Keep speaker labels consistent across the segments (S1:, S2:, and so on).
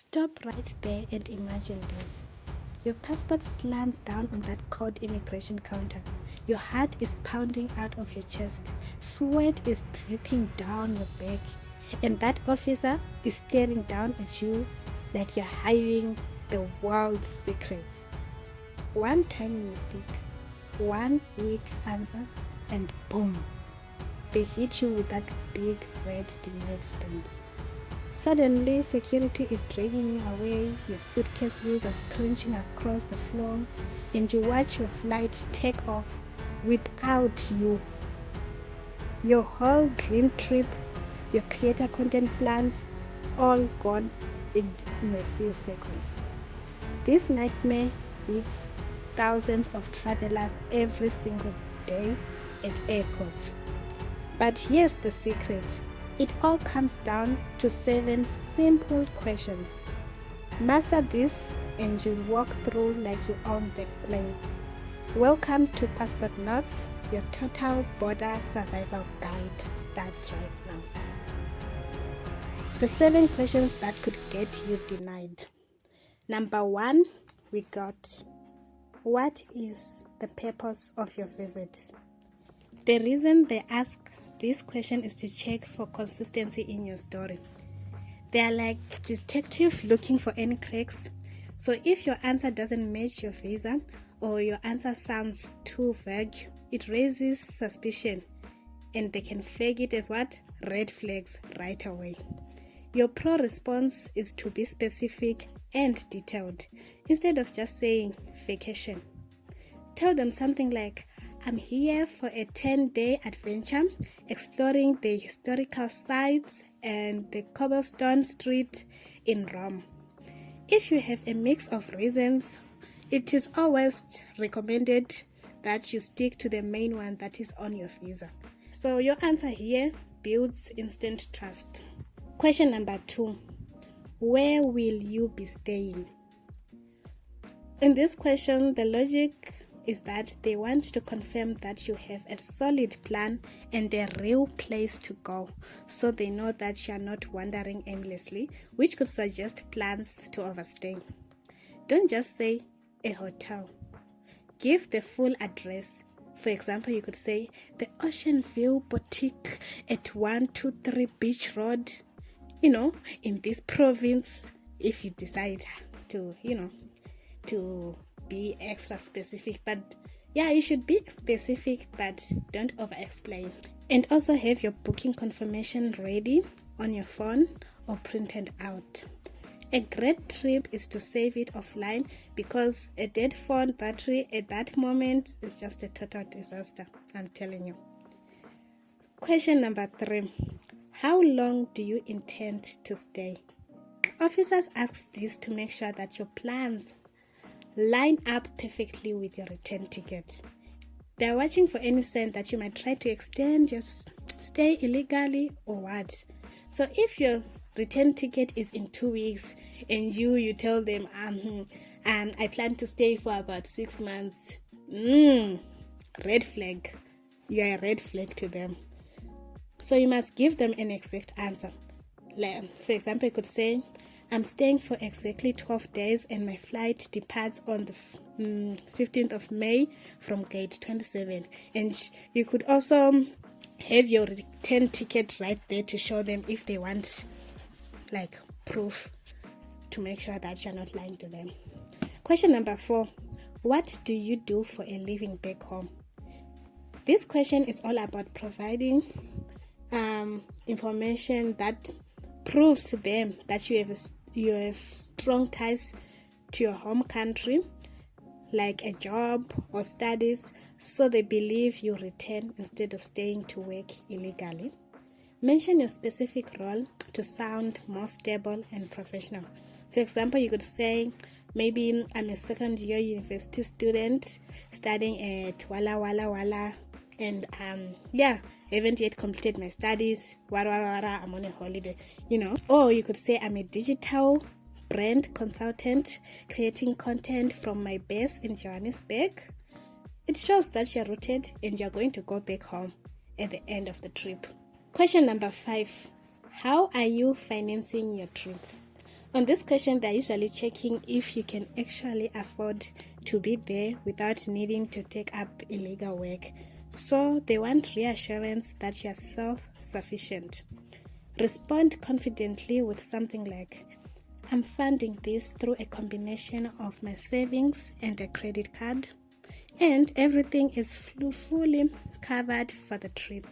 S1: Stop right there and imagine this. Your passport slams down on that cold immigration counter. Your heart is pounding out of your chest. Sweat is dripping down your back. And that officer is staring down at you like you're hiding the world's secrets. One tiny mistake, one weak answer, and boom, they hit you with that big red denied stamp. Suddenly, security is dragging you away, your suitcase wheels are scrunching across the floor, and you watch your flight take off without you. Your whole dream trip, your creator content plans, all gone in a few seconds. This nightmare hits thousands of travelers every single day at airports. But here's the secret. It all comes down to 7 simple questions. Master this and you'll walk through like you own the plane. Welcome to Passport Notes, your total border survival guide starts right now. The 7 questions that could get you denied. Number 1, we got, what is the purpose of your visit? The reason they ask this question is to check for consistency in your story. They are like detective looking for any cracks. So if your answer doesn't match your visa or your answer sounds too vague, it raises suspicion and they can flag it as what? Red flags right away. Your pro response is to be specific and detailed instead of just saying vacation. Tell them something like, I'm here for a 10-day adventure exploring the historical sites and the cobblestone street in Rome. If you have a mix of reasons, it is always recommended that you stick to the main one that is on your visa. So your answer here builds instant trust. Question number 2, where will you be staying? In this question, the logic is that they want to confirm that you have a solid plan and a real place to go, so they know that you are not wandering aimlessly, which could suggest plans to overstay. Don't just say a hotel. Give the full address. For example, you could say the Ocean View Boutique at 123 Beach Road, in this province, if you decide to be extra specific. But yeah, you should be specific, but don't over explain. And also have your booking confirmation ready on your phone or printed out. A great trip is to save it offline, because a dead phone battery at that moment is just a total disaster, I'm telling you. Question number 3, how long do you intend to stay? Officers ask this to make sure that your plans line up perfectly with your return ticket. They are watching for any sign that you might try to extend your stay illegally or what. So if your return ticket is in 2 weeks and you tell them, I plan to stay for about 6 months, red flag. You are a red flag to them. So you must give them an exact answer. For example, you could say, I'm staying for exactly 12 days and my flight departs on the 15th of May from gate 27. And you could also have your return ticket right there to show them if they want proof, to make sure that you're not lying to them. Question number 4, what do you do for a living back home? This question is all about providing information that proves to them that you have strong ties to your home country, like a job or studies, so they believe you return instead of staying to work illegally. Mention your specific role to sound more stable and professional. For example, you could say, maybe I'm a second-year university student studying at Walla Walla Walla, and haven't yet completed my studies. I'm on a holiday, Or you could say I'm a digital brand consultant creating content from my base in Johannesburg. It shows that you're rooted and you're going to go back home at the end of the trip. Question number 5, how are you financing your trip? On this question, they're usually checking if you can actually afford to be there without needing to take up illegal work. So they want reassurance that you're self-sufficient. Respond confidently with something like, I'm funding this through a combination of my savings and a credit card, and everything is fully covered for the trip.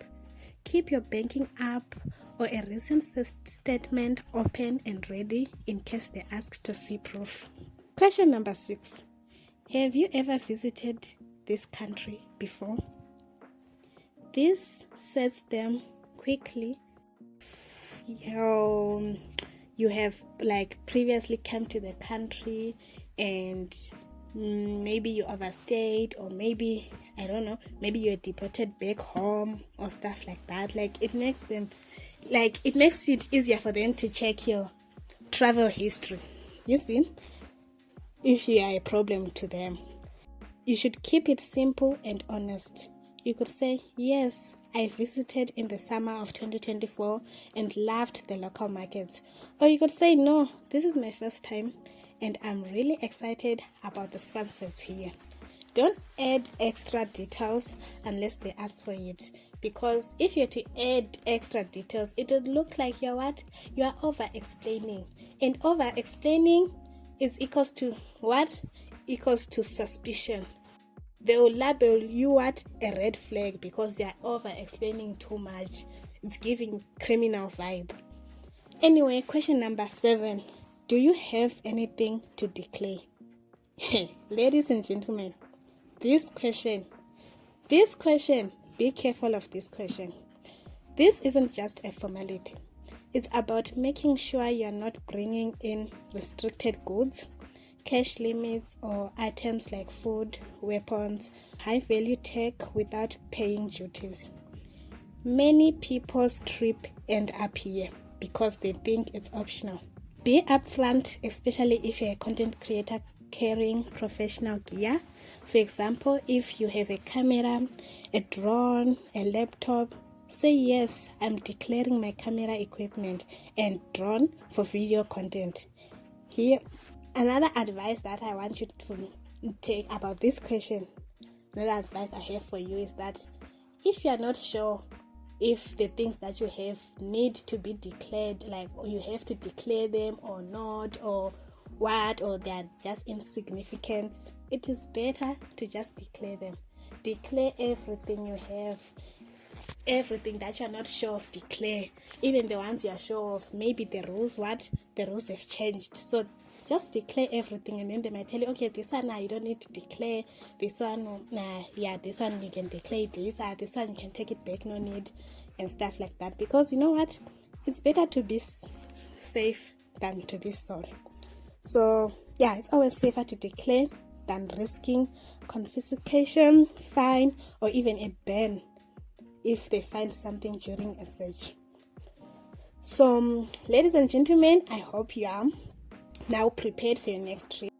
S1: Keep your banking app or a recent statement open and ready in case they ask to see proof. Question number 6. Have you ever visited this country before? This sets them quickly. You have previously come to the country and maybe you overstayed, or maybe, I don't know, maybe you're deported back home or stuff like that. It makes it easier for them to check your travel history. You see, if you are a problem to them, you should keep it simple and honest. You could say, yes, I visited in the summer of 2024 and loved the local markets. Or you could say, no, this is my first time and I'm really excited about the sunsets here. Don't add extra details unless they ask for it, because if you're to add extra details, it would look like you are over-explaining, and over-explaining is equals to what? Equals to suspicion. They will label you what? A red flag, because you are over-explaining too much. It's giving criminal vibe. Anyway, question number 7. Do you have anything to declare? Ladies and gentlemen, this question, be careful of this question. This isn't just a formality. It's about making sure you're not bringing in restricted goods, cash limits, or items like food, weapons, high-value tech without paying duties. Many people's trip end up here because they think it's optional. Be upfront, especially if you're a content creator carrying professional gear. For example, if you have a camera, a drone, a laptop, say yes, I'm declaring my camera equipment and drone for video content. Here, another advice that I want you to take about this question, another advice I have for you is that if you're not sure if the things that you have need to be declared, or you have to declare them or not, or what, or they are just insignificant, it is better to just declare them. Declare everything you have. Everything that you're not sure of, declare. Even the ones you are sure of, maybe the rules have changed. So just declare everything, and then they might tell you, okay, this one you don't need to declare. This one, this one you can declare this. This one you can take it back, no need, and stuff like that. Because you know what? It's better to be safe than to be sorry. So yeah, it's always safer to declare than risking confiscation, fine, or even a ban if they find something during a search. So ladies and gentlemen, I hope you are now prepared for your next trip.